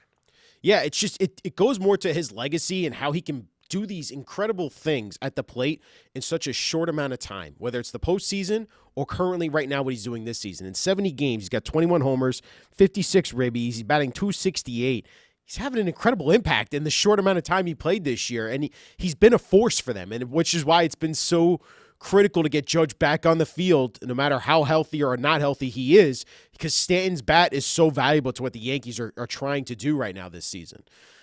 Yeah, it's just it goes more to his legacy and how he can do these incredible things at the plate in such a short amount of time, whether it's the postseason or currently right now what he's doing this season. In 70 games, he's got 21 homers, 56 ribbies, he's batting 268. He's having an incredible impact in the short amount of time he played this year, and he's been a force for them, and which is why it's been so critical to get Judge back on the field, no matter how healthy or not healthy he is, because Stanton's bat is so valuable to what the Yankees are trying to do right now this season.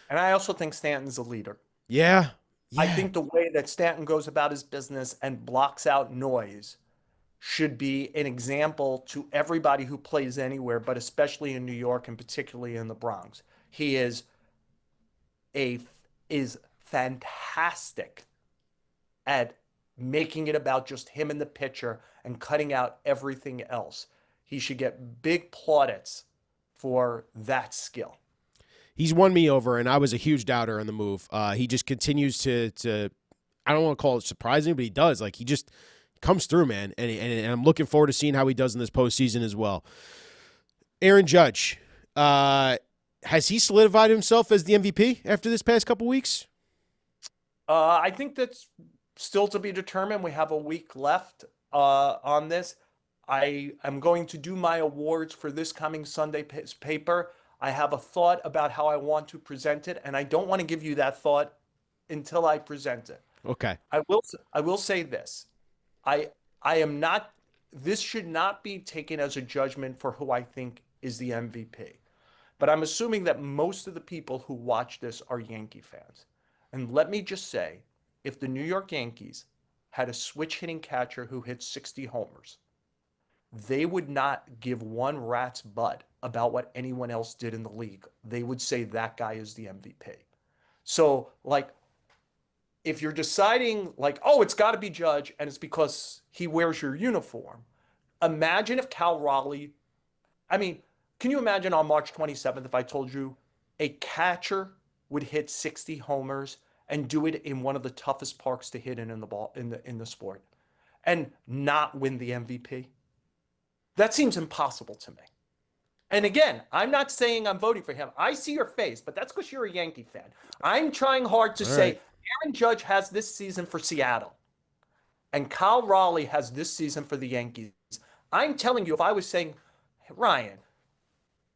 And I also think Stanton's a leader. Yeah. I think the way that Stanton goes about his business and blocks out noise should be an example to everybody who plays anywhere, but especially in New York and particularly in the Bronx. He a is fantastic at making it about just him and the pitcher and cutting out everything else. He should get big plaudits for that skill. He's won me over, and I was a huge doubter on the move. He just continues to I don't want to call it surprising, but he does. Like he just comes through, man, and I'm looking forward to seeing how he does in this postseason as well. Aaron Judge, has he solidified himself as the MVP after this past couple weeks? I think that's still to be determined. We have a week left on this. I am going to do my awards for this coming Sunday paper. I have a thought about how I want to present it, and I don't want to give you that thought until I present it. Okay. I will say this. I am not this should not be taken as a judgment for who I think is the MVP. But I'm assuming that most of the people who watch this are Yankee fans. And let me just say, if the New York Yankees had a switch hitting catcher who hit 60 homers, they would not give one rat's butt about what anyone else did in the league. They would say that guy is the MVP. So, like, if you're deciding, like, oh, it's got to be Judge, and it's because he wears your uniform, imagine if Cal Raleigh, I mean, can you imagine on March 27th if I told you a catcher would hit 60 homers and do it in one of the toughest parks to hit in the ball in the sport and not win the MVP? That seems impossible to me. And again, I'm not saying I'm voting for him. I see your face, but that's because you're a Yankee fan. I'm trying hard to say Aaron Judge has this season for Seattle and Kyle Raleigh has this season for the Yankees. I'm telling you, if I was saying, hey, Ryan,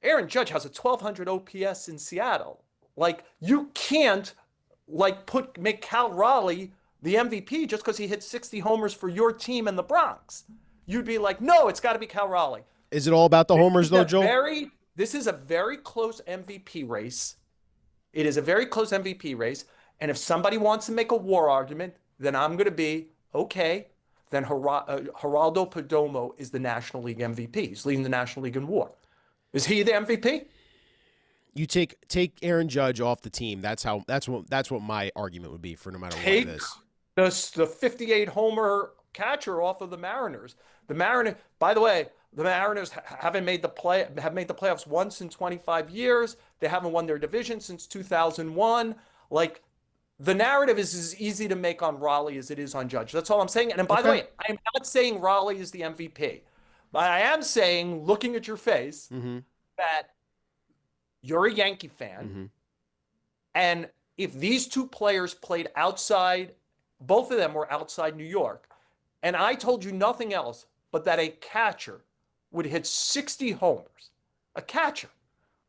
Aaron Judge has a 1200 OPS in Seattle. Like, you can't make Cal Raleigh the MVP just because he hit 60 homers for your team in the Bronx. You'd be like, no, it's got to be Cal Raleigh. Is it all about the homers though, Joel? This is a very close MVP race. It is a very close MVP race. And if somebody wants to make a war argument, then I'm going to be, okay, then Geraldo Perdomo is the National League MVP. He's leading the National League in WAR. Is he the MVP? You take Aaron Judge off the team. That's what my argument would be for no matter what it is. The 58 homer catcher off of the Mariners. By the way, the Mariners have made the playoffs once in 25 years. They haven't won their division since 2001. Like, the narrative is as easy to make on Raleigh as it is on Judge. That's all I'm saying. And by the way, I am not saying Raleigh is the MVP. But I am saying, looking at your face, that you're a Yankee fan. And if these two players played outside, both of them were outside New York, and I told you nothing else but that a catcher would hit 60 homers. A catcher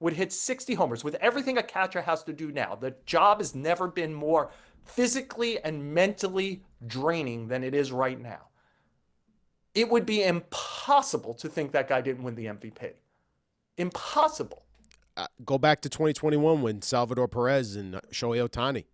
would hit 60 homers with everything a catcher has to do now. The job has never been more physically and mentally draining than it is right now. It would be impossible to think that guy didn't win the MVP. Impossible. Go back to 2021 when Salvador Perez and Shohei Ohtani.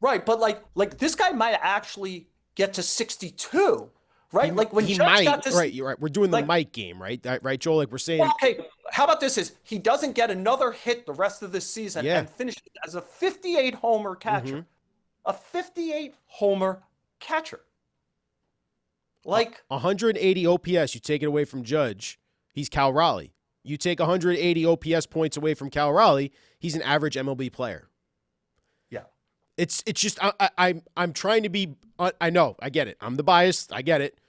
Right, but like this guy might actually get to 62, right? He might. Right, you're right. We're doing the Mike game, right? Right, Joel? Like we're saying. Well, okay, how about this? Is he doesn't get another hit the rest of this season and finish as a 58 homer catcher? A 58 homer catcher. Like 180 OPS, you take it away from Judge, he's Cal Raleigh. You take 180 OPS points away from Cal Raleigh, he's an average MLB player. Yeah. It's just I'm trying to be I know, I get it. I'm the biased, I get it.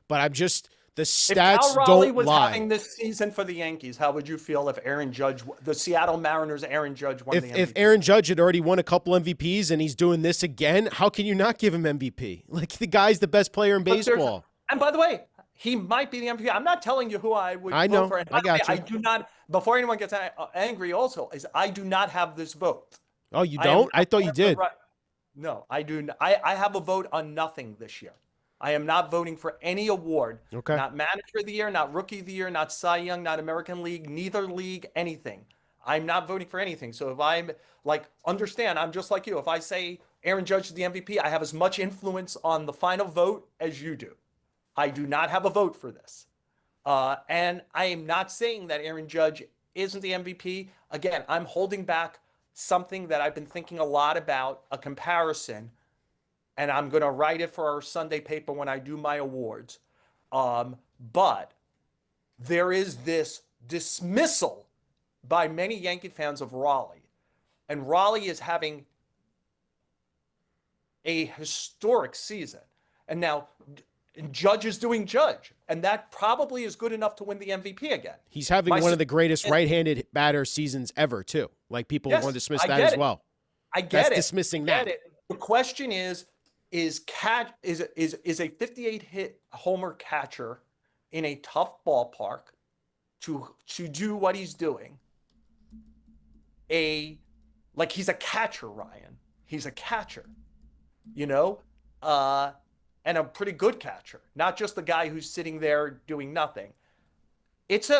But I'm just the stats don't lie. If Cal Raleigh was having this season for the Yankees, how would you feel if Aaron Judge, the Seattle Mariners Aaron Judge won the MVP? If Aaron Judge had already won a couple MVPs and he's doing this again, how can you not give him MVP? Like, the guy's the best player in baseball. And by the way, he might be the MVP. I'm not telling you who I would vote for. And I got you. I do not, before anyone gets angry also, is I do not have this vote. Oh, you don't? I thought you did. No, I do. I have a vote on nothing this year. I am not voting for any award. Okay. Not Manager of the Year, not Rookie of the Year, not Cy Young, not American League, neither league, anything. I'm not voting for anything. So if I'm understand, I'm just like you. If I say Aaron Judge is the MVP, I have as much influence on the final vote as you do. I do not have a vote for this. And I am not saying that Aaron Judge isn't the MVP. Again, I'm holding back something that I've been thinking a lot about, a comparison, and I'm going to write it for our Sunday paper when I do my awards. But there is this dismissal by many Yankee fans of Raleigh. And Raleigh is having a historic season. And now Judge is doing Judge. And that probably is good enough to win the MVP again. He's having one of the greatest right-handed batter seasons ever, too. Like, people want to dismiss that as well. I get it. Dismissing that. The question is a 58 hit homer catcher in a tough ballpark to do what he's doing? He's a catcher, Ryan. He's a catcher, and a pretty good catcher, not just the guy who's sitting there doing nothing. It's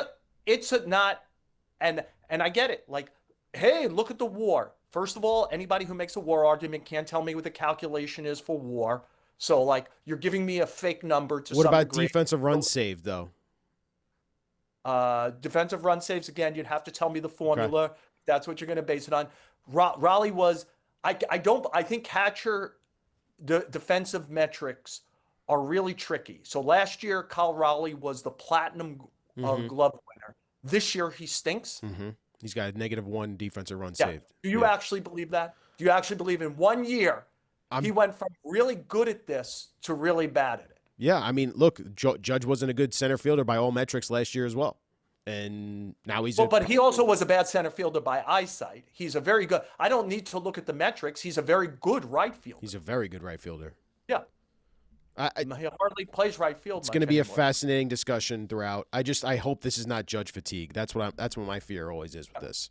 not, and I get it. Like, hey, look at the WAR. First of all, anybody who makes a WAR argument can't tell me what the calculation is for WAR. So, you're giving me a fake number to some degree. What about defensive runs saved, though? Defensive run saves, again, you'd have to tell me the formula. Okay. That's what you're going to base it on. Raleigh was, I think catcher defensive metrics are really tricky. So last year, Kyle Raleigh was the platinum Mm-hmm. glove winner. This year, he stinks. Mm-hmm. He's got a -1 defensive run Yeah. saved. Do you Yeah. actually believe that? Do you actually believe in 1 year he I'm went from really good at this to really bad at it? Yeah, I mean, look, Judge wasn't a good center fielder by all metrics last year as well. And now he's Well, a but he also was a bad center fielder by eyesight. He's a very good. I don't need to look at the metrics. He's a very good right fielder. he's a very good right fielder. Yeah. I, He hardly plays right field it's much going to be a anymore. fascinating discussion throughout. I hope this is not Judge fatigue. That's what my fear always is with this.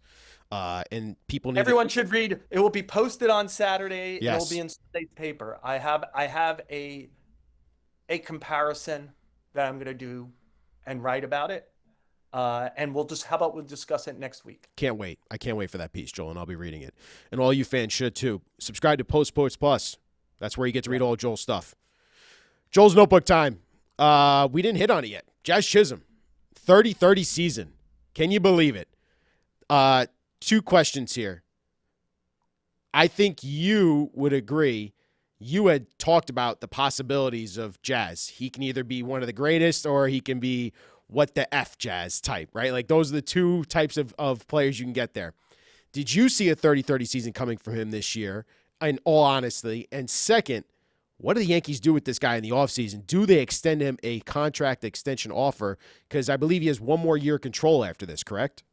And people need Everyone should read. It will be posted on Saturday. And it will Yes. be in Sunday's paper. I have a comparison that I'm going to do and write about it. And how about we'll discuss it next week? Can't wait. I can't wait for that piece, Joel, and I'll be reading it. And all you fans should too. Subscribe to Post Sports Plus. That's where you get to read all Joel's stuff. Joel's notebook time. We didn't hit on it yet. Jazz Chisholm, 30-30 season. Can you believe it? 2 questions here. I think you would agree. You had talked about the possibilities of Jazz. He can either be one of the greatest or he can be what the F Jazz type, right? Like those are the 2 types of players you can get there. Did you see a 30-30 season coming from him this year, in all honesty? And second, what do the Yankees do with this guy in the offseason? Do they extend him a contract extension offer? Because I believe he has 1 more year control after this, correct?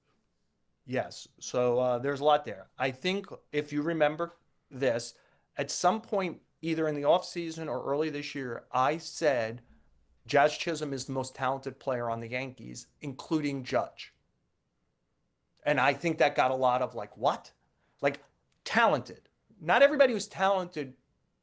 Yes. So there's a lot there. I think if you remember this, at some point, either in the offseason or early this year, I said Jazz Chisholm is the most talented player on the Yankees, including Judge. And I think that got a lot of like, what? Like, talented. Not everybody who's talented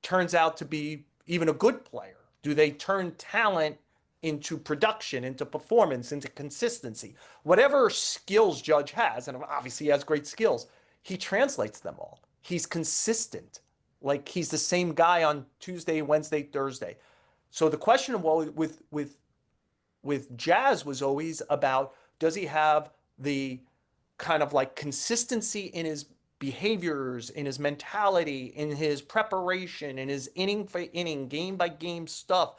turns out to be even a good player. Do they turn talent into production, into performance, into consistency? Whatever skills Judge has, and obviously he has great skills, he translates them all. He's consistent. Like he's the same guy on Tuesday, Wednesday, Thursday. So the question with Jazz was always about, does he have the kind of like consistency in his behaviors, in his mentality, in his preparation, in his inning for inning, game by game stuff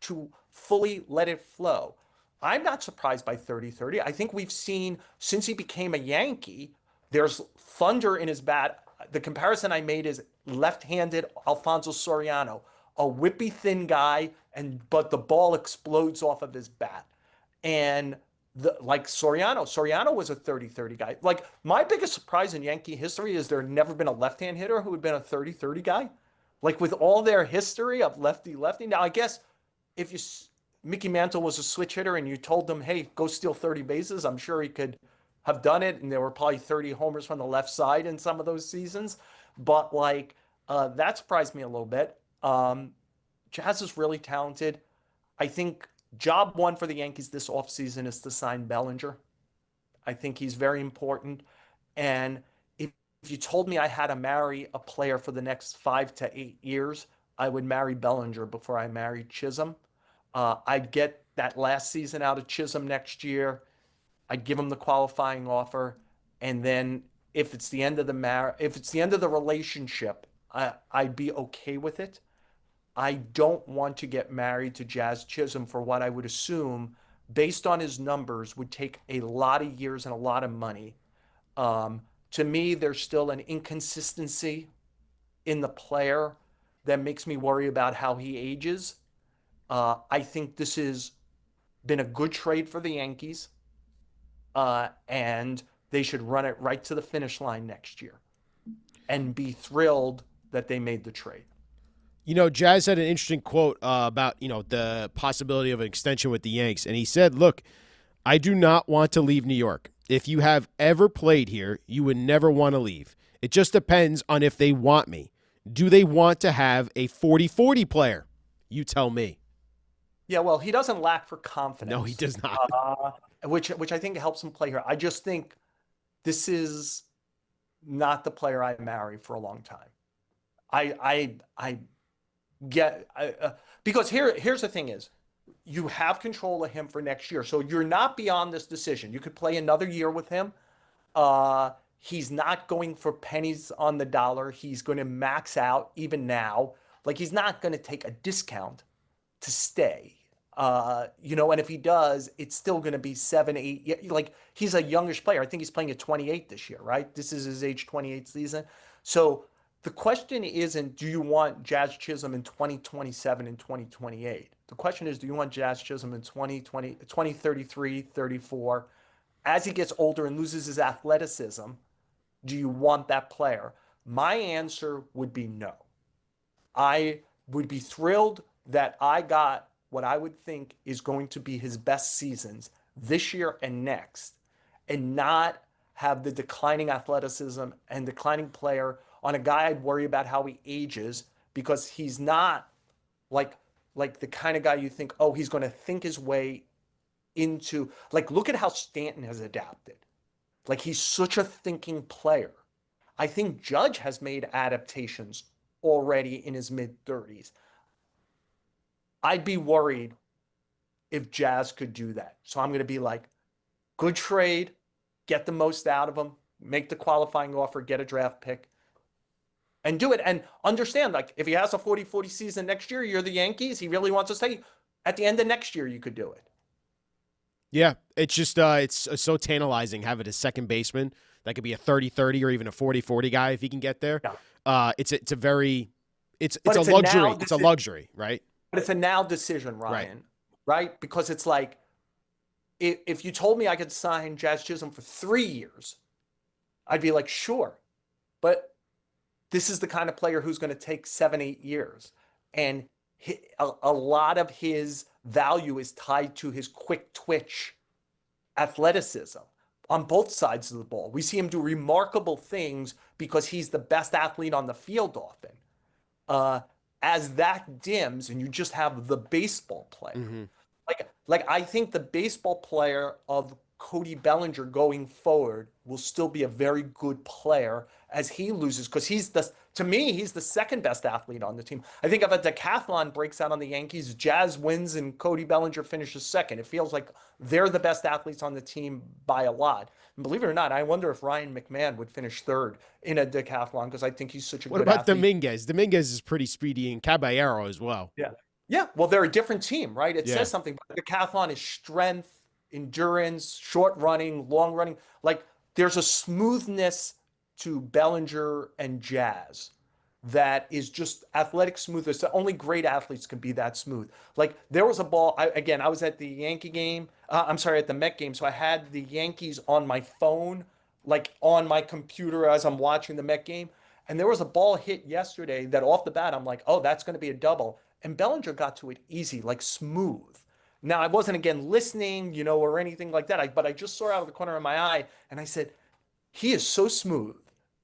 to fully let it flow? I'm not surprised by 30-30. I think we've seen since he became a Yankee, there's thunder in his bat. The comparison I made is left-handed Alfonso Soriano, a whippy thin guy, but the ball explodes off of his bat. And like Soriano was a 30-30 guy. Like my biggest surprise in Yankee history is there never been a left-hand hitter who had been a 30-30 guy. Like with all their history of lefty. Now I guess if Mickey Mantle was a switch hitter and you told him, hey, go steal 30 bases, I'm sure he could have done it. And there were probably 30 homers from the left side in some of those seasons. But like that surprised me a little bit. Jazz is really talented. I think job 1 for the Yankees this offseason is to sign Bellinger. I think he's very important. And if you told me I had to marry a player for the next 5 to 8 years, I would marry Bellinger before I married Chisholm. I'd get that last season out of Chisholm next year. I'd give him the qualifying offer. And then if it's the end of the relationship, I'd be okay with it. I don't want to get married to Jazz Chisholm for what I would assume, based on his numbers, would take a lot of years and a lot of money. To me, there's still an inconsistency in the player that makes me worry about how he ages. I think this has been a good trade for the Yankees, and they should run it right to the finish line next year and be thrilled that they made the trade. You know, Jazz had an interesting quote about, the possibility of an extension with the Yanks. And he said, look, I do not want to leave New York. If you have ever played here, you would never want to leave. It just depends on if they want me. Do they want to have a 40-40 player? You tell me. Yeah, well, he doesn't lack for confidence. No, he does not. Which I think helps him play here. I just think this is not the player I marry for a long time. I get because here's the thing is, you have control of him for next year, so you're not beyond this decision. You could play another year with him. He's not going for pennies on the dollar. He's going to max out even now. Like he's not going to take a discount. to stay. And if he does, it's still going to be 7, 8. Like he's a youngish player. I think he's playing at 28 this year, right? This is his age 28 season. So the question isn't, do you want Jazz Chisholm in 2027 and 2028? The question is, do you want Jazz Chisholm in 2033, 34? As he gets older and loses his athleticism, do you want that player? My answer would be no. I would be thrilled that I got what I would think is going to be his best seasons this year and next, and not have the declining athleticism and declining player on a guy I'd worry about how he ages, because he's not like the kind of guy you think, oh, he's going to think his way into, like, look at how Stanton has adapted. Like, he's such a thinking player. I think Judge has made adaptations already in his mid-30s. I'd be worried if Jazz could do that. So I'm going to be like, good trade, get the most out of him, make the qualifying offer, get a draft pick, and do it. And understand, like, if he has a 40-40 season next year, you're the Yankees, he really wants to stay, at the end of next year, you could do it. Yeah, it's just it's so tantalizing having a second baseman that could be a 30-30 or even a 40-40 guy if he can get there. Yeah. It's a luxury. It's a luxury, right? But it's a now decision, Ryan, right? Because it's like, if you told me I could sign Jazz Chisholm for 3 years, I'd be like, sure. But this is the kind of player who's going to take 7, 8 years. And a lot of his value is tied to his quick twitch athleticism on both sides of the ball. We see him do remarkable things because he's the best athlete on the field often. As that dims and you just have the baseball player, like I think the baseball player of Cody Bellinger going forward will still be a very good player as he loses, because to me, he's the second best athlete on the team. I think if a decathlon breaks out on the Yankees, Jazz wins and Cody Bellinger finishes second. It feels like they're the best athletes on the team by a lot. And believe it or not, I wonder if Ryan McMahon would finish third in a decathlon, because I think he's such a good athlete. What about Dominguez? Dominguez is pretty speedy, and Caballero as well. Yeah. Yeah. Well, they're a different team, right? It says something. But decathlon is strength, endurance, short running, long running. Like, there's a smoothness to Bellinger and Jazz that is just athletic smoothness. The only great athletes can be that smooth. Like, there was a ball, I was at the Yankee game. At the Met game. So I had the Yankees on my phone, like on my computer as I'm watching the Met game. And there was a ball hit yesterday that off the bat, I'm like, oh, that's going to be a double. And Bellinger got to it easy, like smooth. Now, I wasn't, again, listening, or anything like that. But I just saw out of the corner of my eye, and I said, he is so smooth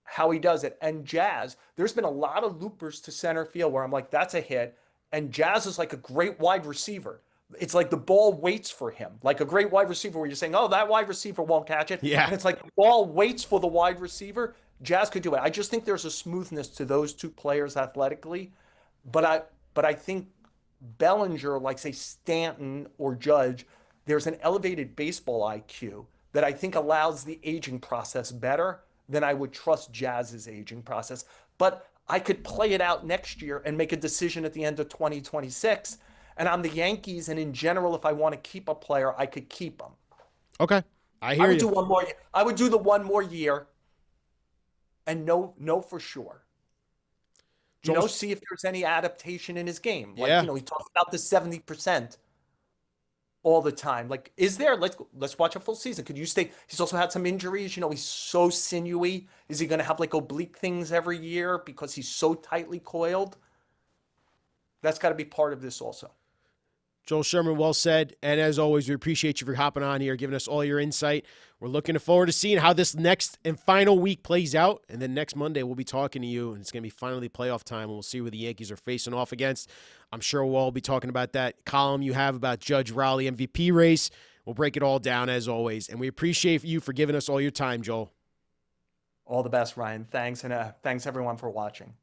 how he does it. And Jazz, there's been a lot of loopers to center field where I'm like, that's a hit. And Jazz is like a great wide receiver. It's like the ball waits for him, like a great wide receiver where you're saying, oh, that wide receiver won't catch it. Yeah. And it's like the ball waits for the wide receiver. Jazz could do it. I just think there's a smoothness to those two players athletically. But I think Bellinger, like, say, Stanton or Judge, there's an elevated baseball IQ that I think allows the aging process better than I would trust Jazz's aging process. But I could play it out next year and make a decision at the end of 2026. And I'm the Yankees, and in general, if I want to keep a player, I could keep him. Okay, I hear you. Do one more. I would do the one more year, and know for sure. See if there's any adaptation in his game. Like, he talks about the 70% all the time. Like, is there? Let's watch a full season. Could you stay? He's also had some injuries. He's so sinewy. Is he going to have like oblique things every year because he's so tightly coiled? That's got to be part of this also. Joel Sherman, well said. And as always, we appreciate you for hopping on here, giving us all your insight. We're looking forward to seeing how this next and final week plays out. And then next Monday, we'll be talking to you, and it's going to be finally playoff time, and we'll see where the Yankees are facing off against. I'm sure we'll all be talking about that column you have about Judge Raleigh MVP race. We'll break it all down as always. And we appreciate you for giving us all your time, Joel. All the best, Ryan. Thanks. And thanks, everyone, for watching.